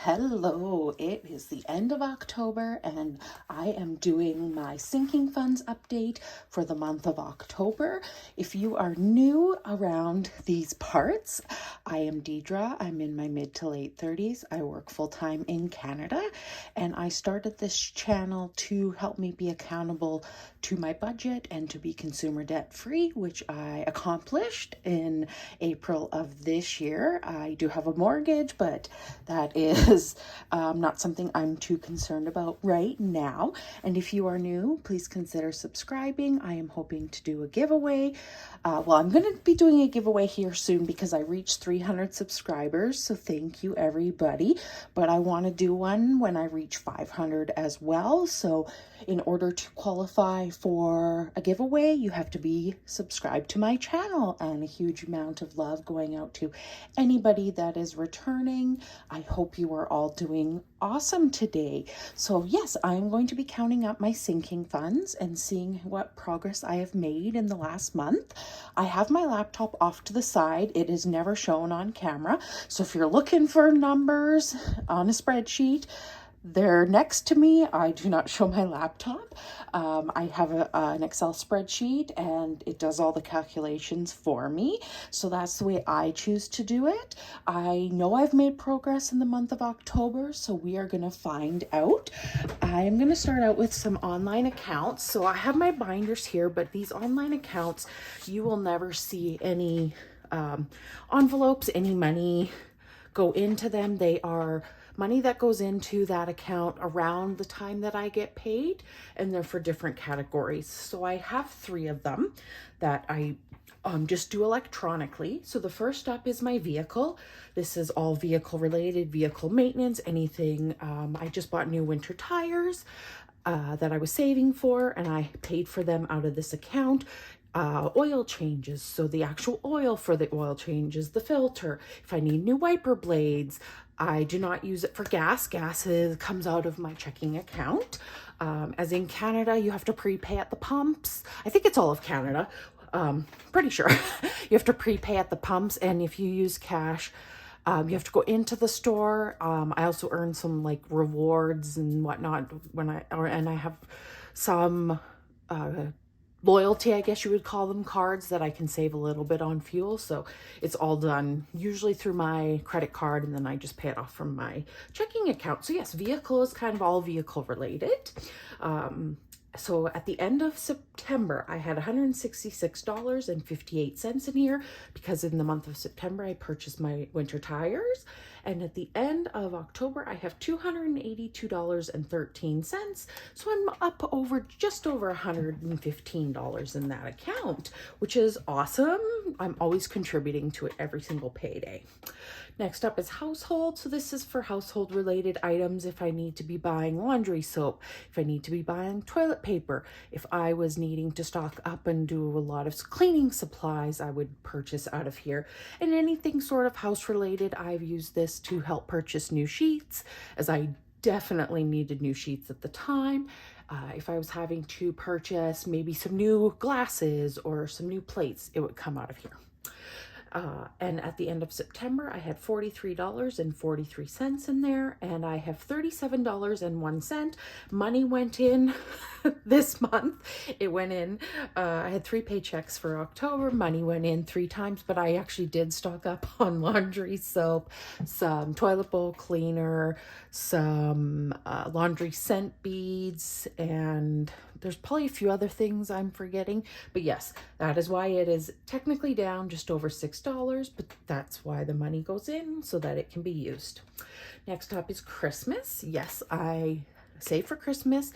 Hello, it is the end of October and I am doing my sinking funds update for the month of October. If you are new around these parts, I am Deidre. I'm in my mid to late 30s. I work full-time in Canada and I started this channel to help me be accountable to my budget and to be consumer debt free, which I accomplished in April of this year. I do have a mortgage, but that is not something I'm too concerned about right now. And if you are new, please consider subscribing. I am hoping to do a giveaway. I'm going to be doing a giveaway here soon because I reached 300 subscribers. So thank you, everybody. But I want to do one when I reach 500 as well. So in order to qualify for a giveaway, you have to be subscribed to my channel, and a huge amount of love going out to anybody that is returning. I hope you are all doing awesome today. So yes, I'm going to be counting up my sinking funds and seeing what progress I have made in the last month. I have my laptop off to the side. It is never shown on camera. So if you're looking for numbers on a spreadsheet, they're next to me. I do not show my laptop. I have an Excel spreadsheet and it does all the calculations for me. So that's the way I choose to do it. I know I've made progress in the month of October, so we are going to find out. I am going to start out with some online accounts. So I have my binders here, but these online accounts, you will never see any envelopes, any money go into them. They are money that goes into that account around the time that I get paid, and they're for different categories. So I have 3 of them that I just do electronically. So the first up is my vehicle. This is all vehicle related, vehicle maintenance, anything. I just bought new winter tires that I was saving for, and I paid for them out of this account. Oil changes, so the actual oil for the oil changes, the filter, if I need new wiper blades. I do not use it for gas. Gas comes out of my checking account. As in Canada, you have to prepay at the pumps. I think it's all of Canada. Pretty sure you have to prepay at the pumps, and if you use cash, you have to go into the store. I also earn some like rewards and whatnot and I have some loyalty, I guess you would call them, cards that I can save a little bit on fuel. So it's all done usually through my credit card, and then I just pay it off from my checking account. So yes, vehicle is kind of all vehicle related. So at the end of September, I had $166.58 in here because in the month of September, I purchased my winter tires. And at the end of October, I have $282.13. So I'm up over just over $115 in that account, which is awesome. I'm always contributing to it every single payday. Next up is household. So this is for household related items. If I need to be buying laundry soap, if I need to be buying toilet paper, if I was needing to stock up and do a lot of cleaning supplies, I would purchase out of here. And anything sort of house related, I've used this to help purchase new sheets, as I definitely needed new sheets at the time. If I was having to purchase maybe some new glasses or some new plates, it would come out of here. And at the end of September, I had $43.43 in there, and I have $37.01. Money went in this month. It went in, I had 3 paychecks for October. Money went in 3 times, but I actually did stock up on laundry soap, some toilet bowl cleaner, some laundry scent beads, and there's probably a few other things I'm forgetting. But yes, that is why it is technically down just over $6, but that's why the money goes in so that it can be used. Next up is Christmas. Yes, I save for Christmas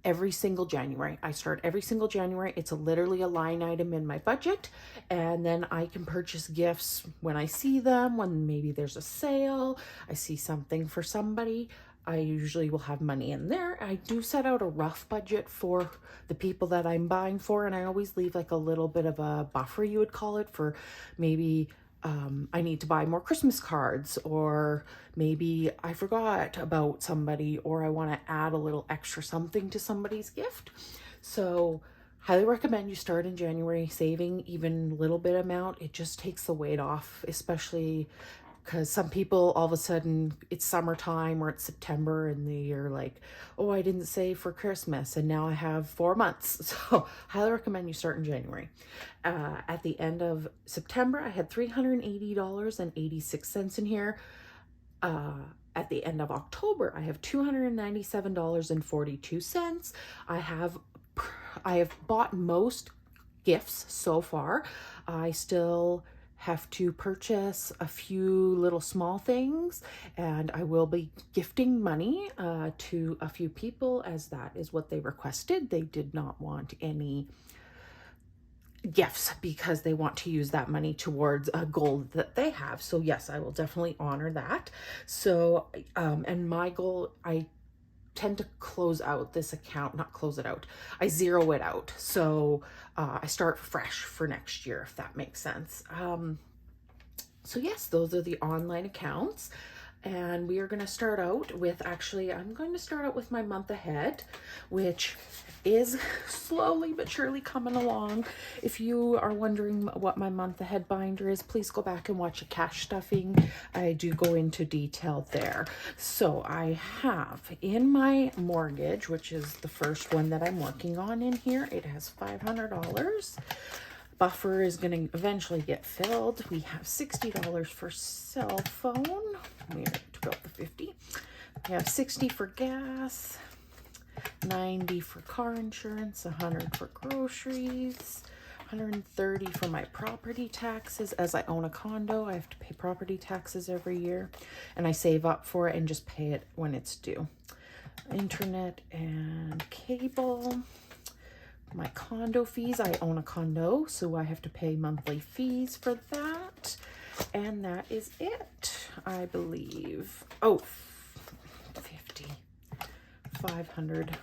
every single January. I start every single January. It's literally a line item in my budget, and then I can purchase gifts when I see them, when maybe there's a sale, I see something for somebody. I usually will have money in there. I do set out a rough budget for the people that I'm buying for, and I always leave like a little bit of a buffer, you would call it, for maybe I need to buy more Christmas cards, or maybe I forgot about somebody, or I want to add a little extra something to somebody's gift. So highly recommend you start in January saving even a little bit amount. It just takes the weight off, especially because some people, all of a sudden, it's summertime or it's September and they're like, oh, I didn't save for Christmas and now I have 4 months. So highly recommend you start in January. At the end of September, I had $380.86 in here. At the end of October, I have $297.42. I have bought most gifts so far. I still have to purchase a few little small things, and I will be gifting money to a few people, as that is what they requested. They did not want any gifts because they want to use that money towards a goal that they have. So yes, I will definitely honor that. So and my goal, I tend to close out this account, not close it out, I zero it out. So I start fresh for next year, if that makes sense. So yes, those are the online accounts. And we are going to start out with, actually, I'm going to start out with my month ahead, which is slowly but surely coming along. If you are wondering what my month ahead binder is, please go back and watch a cash stuffing. I do go into detail there. So I have in my mortgage, which is the first one that I'm working on in here, it has $500. Buffer is going to eventually get filled. We have $60 for cell phone. We took out the 50. We have 60 for gas, 90 for car insurance, 100 for groceries, 130 for my property taxes. As I own a condo, I have to pay property taxes every year, and I save up for it and just pay it when it's due. Internet and cable. My condo fees, I own a condo, so I have to pay monthly fees for that. And that is it, I believe. Oh, 50. 500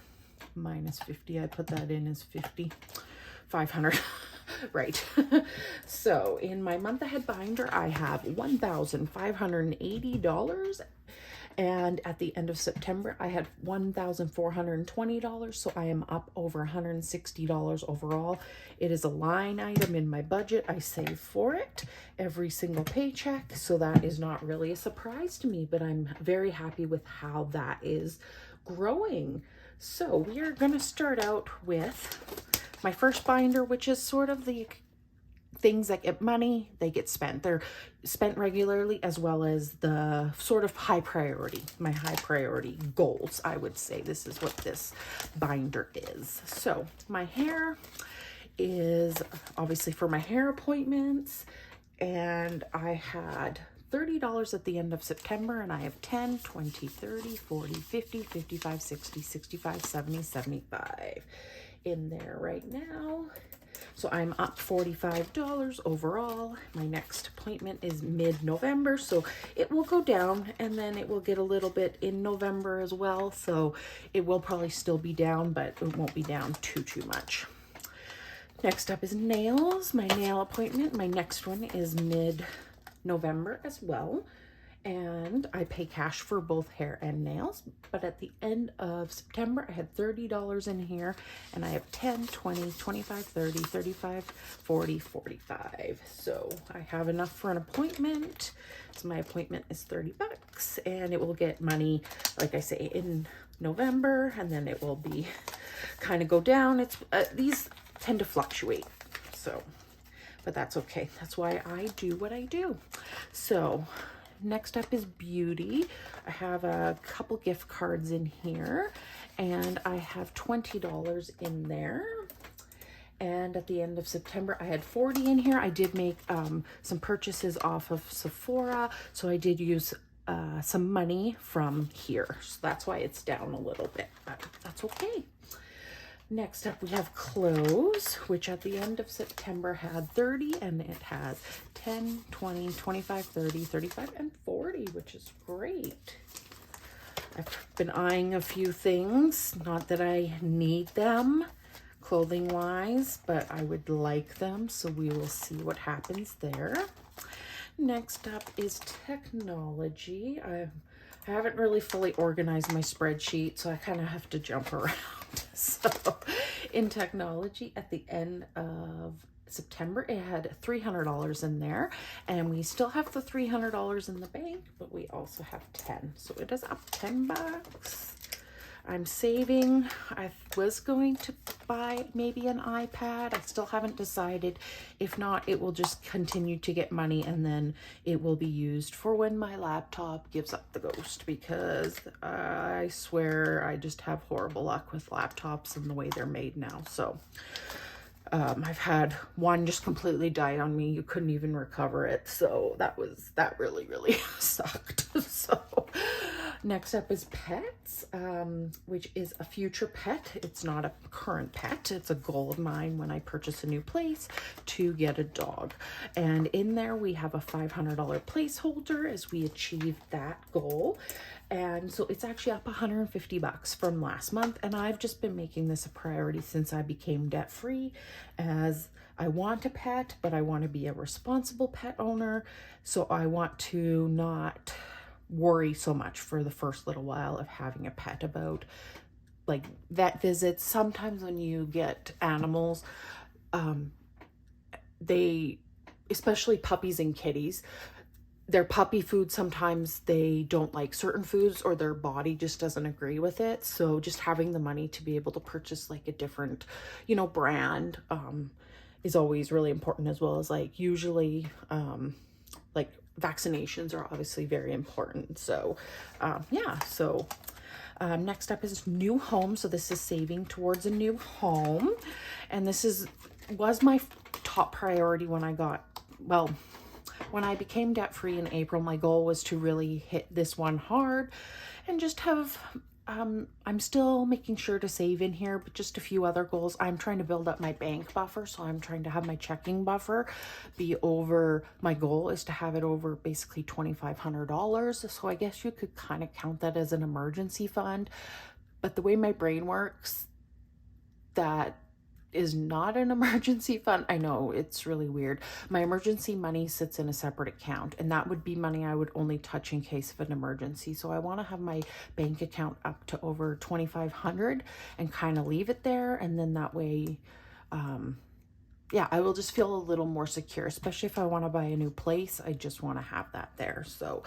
minus 50. I put that in as 50. 500. Right. So in my month ahead binder, I have $1,580. And at the end of September, I had $1,420. So I am up over $160 overall. It is a line item in my budget. I save for it every single paycheck. So that is not really a surprise to me, but I'm very happy with how that is growing. So we are going to start out with my first binder, which is sort of the things that get money, they get spent. They're spent regularly, as well as the sort of high priority, my high priority goals, I would say. This is what this binder is. So my hair is obviously for my hair appointments, and I had $30 at the end of September, and I have 10, 20, 30, 40, 50, 55, 60, 65, 70, 75 in there right now. So I'm up $45 overall. My next appointment is mid-November, so it will go down, and then it will get a little bit in November as well. So it will probably still be down, but it won't be down too much. Next up is nails. My nail appointment, my next one is mid-November as well. And I pay cash for both hair and nails. But at the end of September, I had $30 in here, and I have 10, 20, 25, 30, 35, 40, 45. So I have enough for an appointment. So my appointment is $30, and it will get money, like I say, in November, and then it will be kind of go down. It's these tend to fluctuate. So, but that's okay. That's why I do what I do. So next up is beauty. I have a couple gift cards in here, and I have $20 in there. And at the end of September, I had 40 in here. I did make some purchases off of Sephora, so I did use some money from here. So that's why it's down a little bit, but that's okay. Next up, we have clothes, which at the end of September had 30, and it has 10, 20, 25, 30, 35, and 40, which is great. I've been eyeing a few things, not that I need them clothing-wise, but I would like them, so we will see what happens there. Next up is technology. I haven't really fully organized my spreadsheet, so I kind of have to jump around. So in technology, at the end of September, it had $300 in there, and we still have the $300 in the bank, but we also have 10. So it is up 10 bucks. I'm saving. I was going to buy maybe an iPad. I still haven't decided. If not, it will just continue to get money, and then it will be used for when my laptop gives up the ghost, because I swear I just have horrible luck with laptops and the way they're made now. So I've had one just completely die on me. You couldn't even recover it. So that really, really sucked. So next up is pets, which is a future pet. It's not a current pet. It's a goal of mine when I purchase a new place to get a dog. And in there we have a $500 placeholder as we achieve that goal. And so it's actually up 150 bucks from last month. And I've just been making this a priority since I became debt free, as I want a pet, but I want to be a responsible pet owner. So I want to not worry so much for the first little while of having a pet about like vet visits. Sometimes when you get animals, they, especially puppies and kitties, their puppy food, sometimes they don't like certain foods or their body just doesn't agree with it. So just having the money to be able to purchase like a different, you know, brand is always really important, as well as like usually like vaccinations are obviously very important. So yeah, so next up is new home. So this is saving towards a new home, and this was my top priority when I got, well, when I became debt free in April. My goal was to really hit this one hard and just have I'm still making sure to save in here, but just a few other goals. I'm trying to build up my bank buffer. So I'm trying to have my checking buffer be over, my goal is to have it over basically $2,500. So I guess you could kind of count that as an emergency fund. But the way my brain works, that is not an emergency fund. I know it's really weird. My emergency money sits in a separate account, and that would be money I would only touch in case of an emergency. So I want to have my bank account up to over 2,500 and kind of leave it there. And then that way, yeah, I will just feel a little more secure, especially if I want to buy a new place. I just want to have that there. So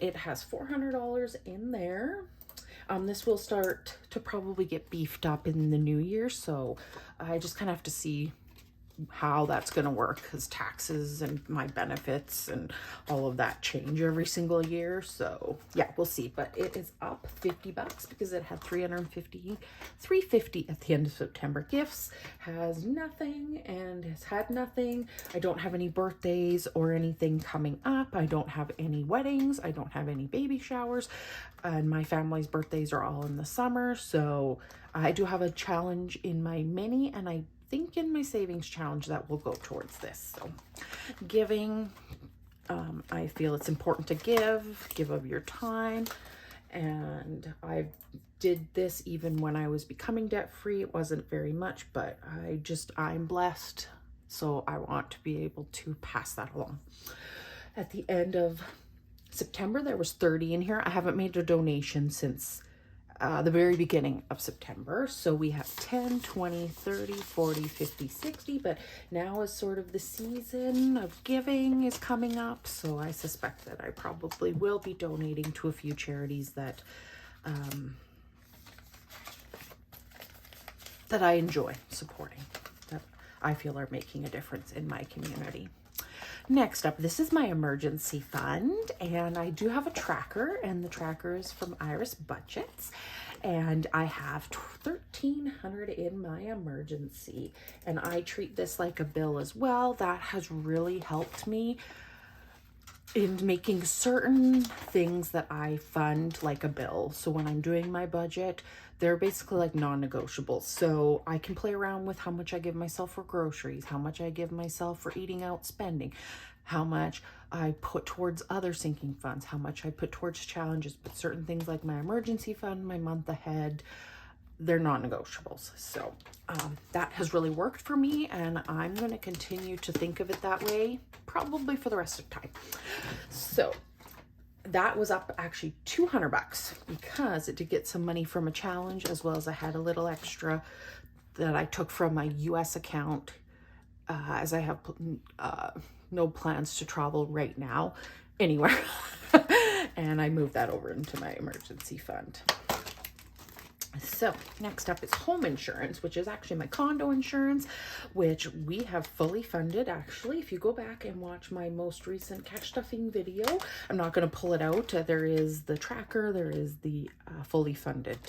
it has $400 in there. This will start to probably get beefed up in the new year, so I just kind of have to see how that's going to work, because taxes and my benefits and all of that change every single year. So yeah, we'll see. But it is up 50 bucks because it had $350 at the end of September. Gifts has nothing and has had nothing. I don't have any birthdays or anything coming up. I don't have any weddings. I don't have any baby showers, and my family's birthdays are all in the summer. So I do have a challenge in my mini, and I think in my savings challenge that will go towards this. So giving, I feel it's important to give of your time, and I did this even when I was becoming debt free. It wasn't very much, but I'm blessed, so I want to be able to pass that along. At the end of September there was 30 in here. I haven't made a donation since the very beginning of September. So we have 10, 20, 30, 40, 50, 60, but now is sort of the season of giving is coming up. So I suspect that I probably will be donating to a few charities that that I enjoy supporting, that I feel are making a difference in my community. Next up, this is my emergency fund, and I do have a tracker, and the tracker is from Iris Budgets, and I have $1,300 in my emergency, and I treat this like a bill as well. That has really helped me in making certain things that I fund like a bill. So when I'm doing my budget, they're basically like non-negotiables. So I can play around with how much I give myself for groceries, how much I give myself for eating out spending, how much I put towards other sinking funds, how much I put towards challenges. But certain things like my emergency fund, my month ahead, they're non-negotiables. So that has really worked for me, and I'm going to continue to think of it that way probably for the rest of the time. So that was up actually 200 bucks because it did get some money from a challenge, as well as I had a little extra that I took from my US account as I have no plans to travel right now anywhere. And I moved that over into my emergency fund. So next up is home insurance, which is actually my condo insurance, which we have fully funded. Actually, if you go back and watch my most recent cash stuffing video, I'm not going to pull it out. There is the tracker, there is the fully funded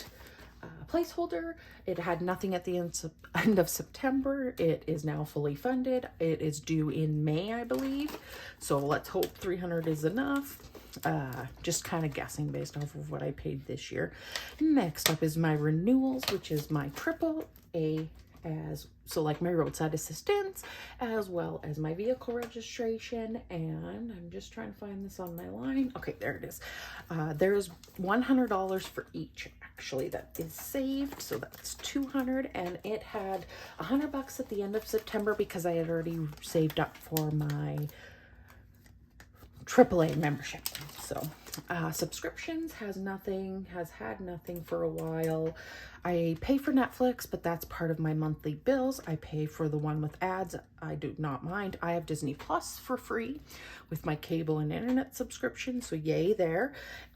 placeholder. It had nothing at the end of September. It is now fully funded. It is due in May, I believe. So let's hope 300 is enough. Just kind of guessing based off of what I paid this year. Next up is my renewals, which is my AAA, so like my roadside assistance, as well as my vehicle registration. And I'm just trying to find this on my line. Okay, there it is. There's $100 for each actually that is saved, so that's $200, and it had $100 at the end of September because I had already saved up for my AAA membership. So subscriptions has had nothing for a while. I pay for Netflix, but that's part of my monthly bills. I pay for the one with ads. I do not mind. I have Disney Plus for free with my cable and internet subscription, so yay there.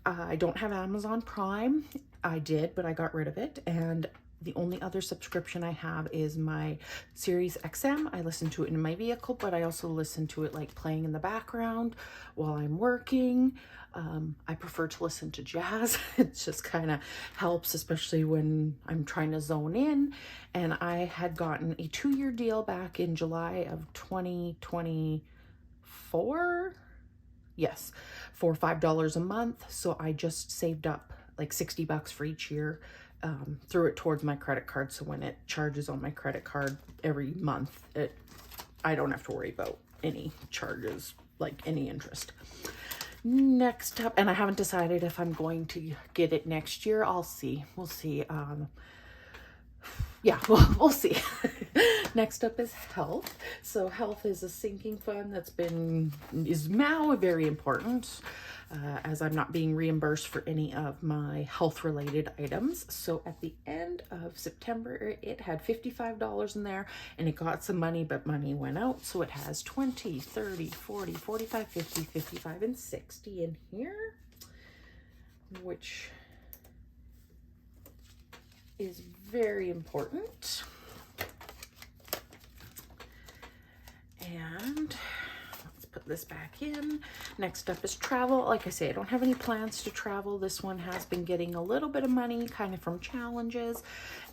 I don't have Amazon Prime. I did, but I got rid of it. And the only other subscription I have is my Sirius XM. I listen to it in my vehicle, but I also listen to it like playing in the background while I'm working. I prefer to listen to jazz. It just kind of helps, especially when I'm trying to zone in. And I had gotten a 2-year deal back in July of 2024. Yes, for $5 a month. So I just saved up like $60 for each year. Threw it towards my credit card, so when it charges on my credit card every month, I don't have to worry about any charges, like any interest. Next up, and I haven't decided if I'm going to get it next year. I'll see. We'll see. Yeah, we'll see. Next up is health. So health is a sinking fund is now very important, as I'm not being reimbursed for any of my health related items. So at the end of September, it had $55 in there, and it got some money, but money went out. So it has 20, 30, 40, 45, 50, 55, and 60 in here, which is very important. And let's put this back in. Next up is travel. Like I say, I don't have any plans to travel. This one has been getting a little bit of money kind of from challenges,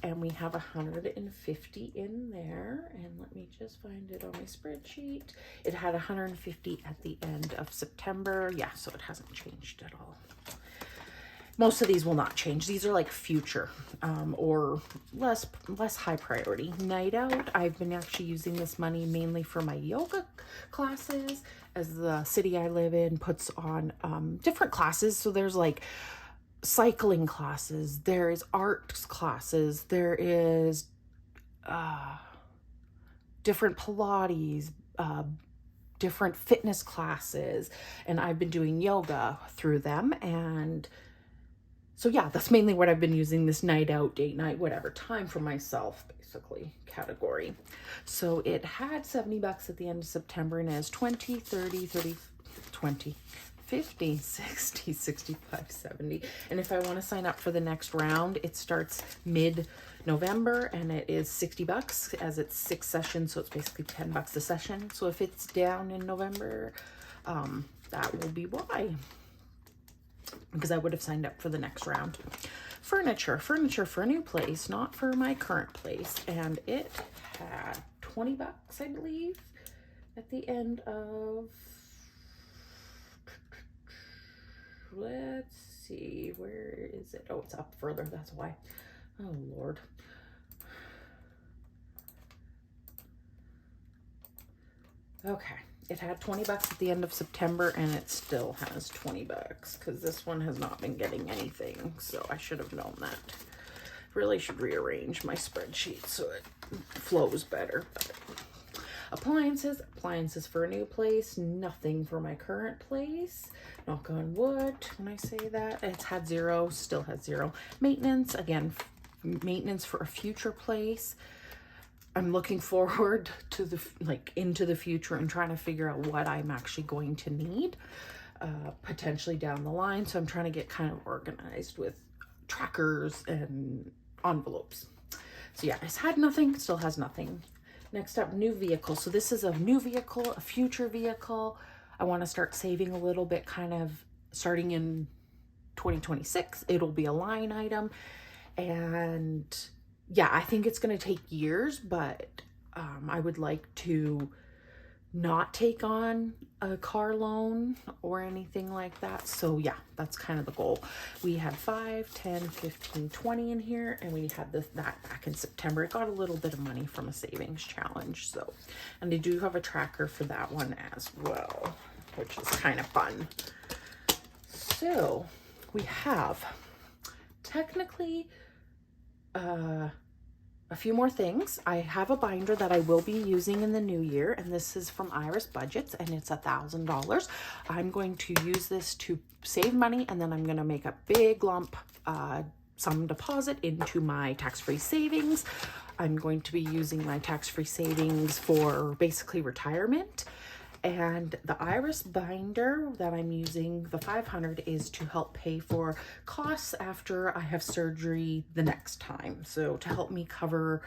and we have 150 in there. And let me just find it on my spreadsheet. It had 150 at the end of September. Yeah, so it hasn't changed at all. Most of these will not change. These are like future or less high priority. Night out, I've been actually using this money mainly for my yoga classes, as the city I live in puts on different classes. So there's like cycling classes, there is art classes, there is different Pilates, different fitness classes, and I've been doing yoga through them. And so yeah, that's mainly what I've been using this night out, date night, whatever, time for myself, basically, category. So it had $70 at the end of September, and it has 20, 30, 30, 20, 50, 60, 65, 70. And if I want to sign up for the next round, it starts mid-November, and it is $60 as it's 6 sessions. So it's basically $10 a session. So if it's down in November, that will be why, because I would have signed up for the next round. Furniture for a new place, not for my current place. And it had $20, I believe, at the end of, let's see, where is it? Oh, it's up further, that's why. Oh, Lord. Okay. It had $20 at the end of September, and it still has $20 because this one has not been getting anything. So I should have known that. Really should rearrange my spreadsheet so it flows better. Appliances for a new place, nothing for my current place. Knock on wood when I say that. It's had 0, still has 0. Maintenance, again, maintenance for a future place. I'm looking forward to into the future and trying to figure out what I'm actually going to need potentially down the line. So I'm trying to get kind of organized with trackers and envelopes. So yeah, it's had nothing, still has nothing. Next up, new vehicle. So this is a new vehicle, a future vehicle. I want to start saving a little bit, kind of starting in 2026. It'll be a line item. And yeah, I think it's going to take years, but I would like to not take on a car loan or anything like that. So yeah, that's kind of the goal. We had 5, 10, 15, 20 in here, and we had that back in September. It got a little bit of money from a savings challenge. So, and they do have a tracker for that one as well, which is kind of fun. So we have technically a few more things. I have a binder that I will be using in the new year, and this is from Iris Budgets, and it's $1,000. I'm going to use this to save money, and then I'm going to make a big lump sum deposit into my tax-free savings. I'm going to be using my tax-free savings for basically retirement. And the Iris binder that I'm using, the 500, is to help pay for costs after I have surgery the next time. So to help me cover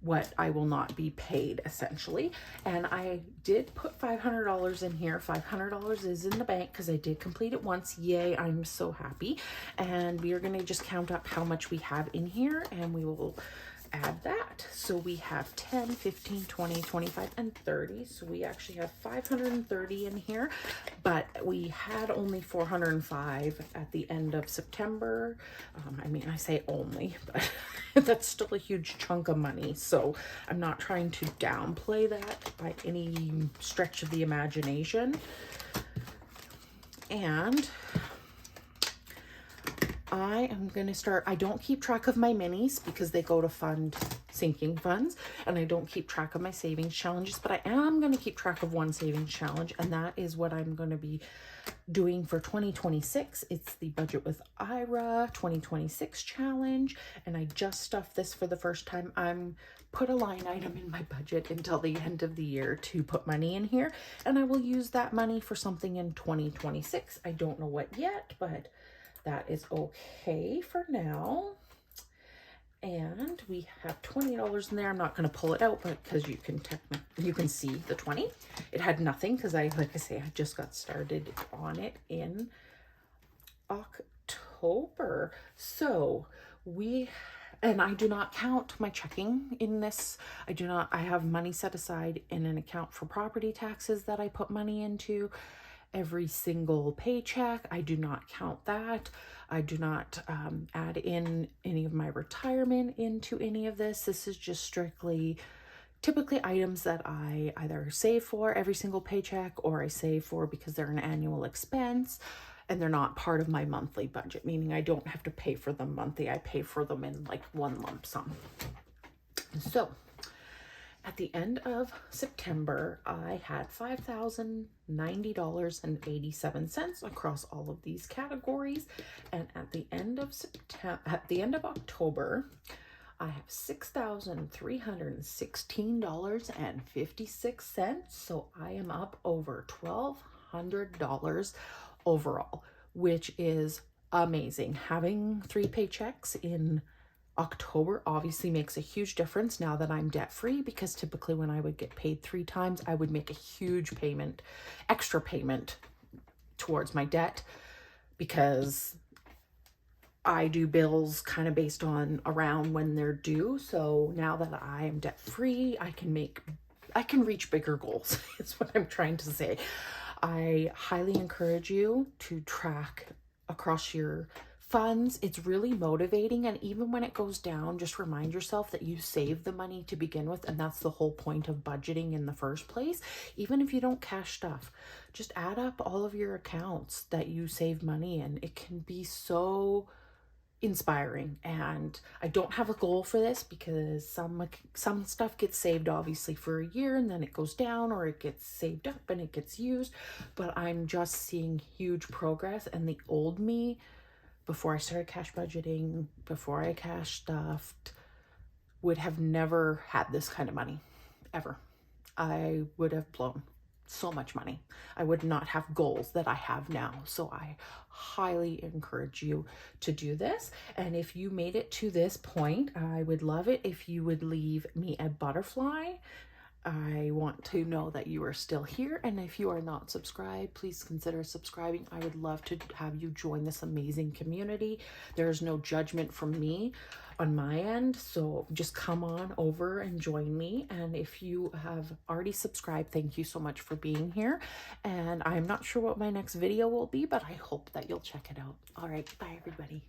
what I will not be paid, essentially. And I did put $500 in here. $500 is in the bank because I did complete it once. Yay, I'm so happy. And we are going to just count up how much we have in here, and we will add that. So we have 10, 15, 20, 25, and 30. So we actually have 530 in here, but we had only 405 at the end of September. I mean, I say only, but that's still a huge chunk of money. So I'm not trying to downplay that by any stretch of the imagination. And I am going to start, I don't keep track of my minis because they go to fund sinking funds, and I don't keep track of my savings challenges, but I am going to keep track of one savings challenge, and that is what I'm going to be doing for 2026. It's the Budget with Ira 2026 challenge, and I just stuffed this for the first time. I'm put a line item in my budget until the end of the year to put money in here, and I will use that money for something in 2026. I don't know what yet, but that is okay for now. And we have $20 in there. I'm not going to pull it out, but because you can see the 20. It had nothing because like I say, I just got started on it in October. So and I do not count my checking in this. I have money set aside in an account for property taxes that I put money into every single paycheck. I do not count that. I do not add in any of my retirement into any of this. This is just strictly typically items that I either save for every single paycheck, or I save for because they're an annual expense and they're not part of my monthly budget, meaning I don't have to pay for them monthly. I pay for them in like one lump sum. So at the end of September, I had $5,090.87 across all of these categories. And at the end of October, I have $6,316.56. So I am up over $1,200 overall, which is amazing. Having 3 paychecks in October obviously makes a huge difference now that I'm debt free, because typically when I would get paid 3 times, I would make a huge extra payment towards my debt, because I do bills kind of based on around when they're due. So now that I am debt free, I can reach bigger goals is what I'm trying to say. I highly encourage you to track across your funds. It's really motivating, and even when it goes down, just remind yourself that you saved the money to begin with, and that's the whole point of budgeting in the first place. Even if you don't cash stuff, just add up all of your accounts that you save money in. It can be so inspiring. And I don't have a goal for this because some stuff gets saved obviously for a year and then it goes down, or it gets saved up and it gets used, but I'm just seeing huge progress. And the old me, before I started cash budgeting, before I cash stuffed, would have never had this kind of money, ever. I would have blown so much money. I would not have goals that I have now. So I highly encourage you to do this. And if you made it to this point, I would love it if you would leave me a butterfly. I want to know that you are still here. And if you are not subscribed, please consider subscribing. I would love to have you join this amazing community. There's no judgment from me on my end. So just come on over and join me. And if you have already subscribed, thank you so much for being here. And I'm not sure what my next video will be, but I hope that you'll check it out. All right. Bye, everybody.